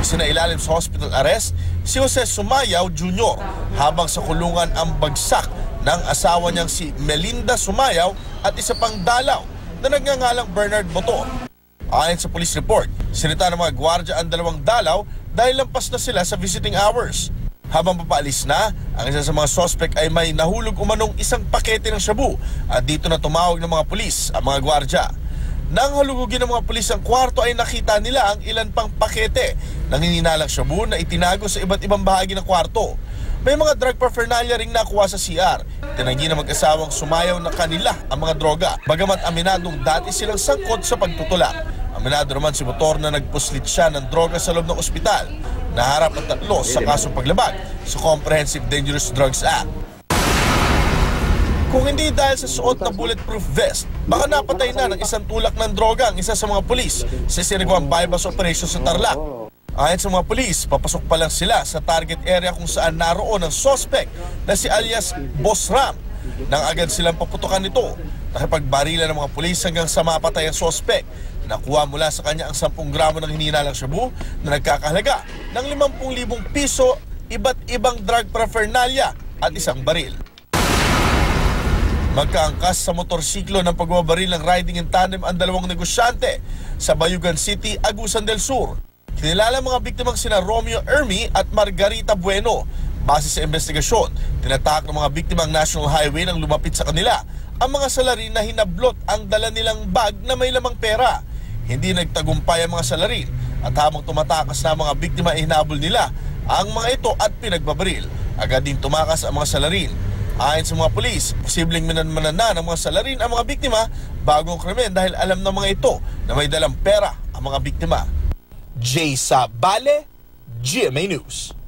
Sinailalim sa hospital arrest si Jose Sumayaw Jr. habang sa kulungan ang bagsak ng asawa niyang si Melinda Sumayaw at isa pang dalaw na nagngangalang Bernard Botor. Ayon sa police report, sinita ng mga gwardya ang dalawang dalaw dahil lampas na sila sa visiting hours. Habang papaalis na, ang isa sa mga suspect ay may nahulog umanong isang pakete ng shabu at dito na tumawag ng mga pulis ang mga gwardya. Nang halugugin ng mga pulis ang kwarto ay nakita nila ang ilan pang pakete ng hininalang shabu na itinago sa iba't ibang bahagi ng kwarto. May mga drug paraphernalia ring nakuha sa CR. Tinanggi na mag-asawang Sumayaw na kanila ang mga droga, bagamat aminadong dati silang sangkot sa pagtutulak. Aminado naman si Botor na nagpuslit siya ng droga sa loob ng ospital. Naharap ang tatlo sa kasong paglabag sa Comprehensive Dangerous Drugs Act. Kung hindi dahil sa suot na bulletproof vest, baka napatay na ng isang tulak ng droga ang isa sa mga pulis sa sinagawang bypass operation sa Tarlac. Ayon sa mga pulis, papasok pa lang sila sa target area kung saan naroon ang suspect na si alias Boss Ram. Nang agad silang paputukan nito, nakipagbarilan ng mga pulis hanggang sa mapatay ang suspect. Nakuha mula sa kanya ang 10 gramo ng hininalang shabu na nagkakahalaga ng 50,000 piso, iba't ibang drug paraphernalia at isang baril. Magkaangkas sa motorsiklo ng pagbabaril ng riding in tandem ang dalawang negosyante sa Bayugan City, Agusan del Sur. Kinilala ang mga biktimang sina Romeo Ermi at Margarita Bueno. Base sa investigasyon, tinatak ng mga biktimang National Highway nang lumapit sa kanila ang mga salarin na hinablot ang dala nilang bag na may lamang pera. Hindi nagtagumpay ang mga salarin at habang tumatakas na mga biktima ay hinabol nila ang mga ito at pinagbabaril. Agad din tumakas ang mga salarin. Ayon sa mga pulis, posibleng minanmanan na ng mga salarin ang mga biktima bago ang krimen dahil alam ng mga ito na may dalang pera ang mga biktima. Jay Sabale, GMA News.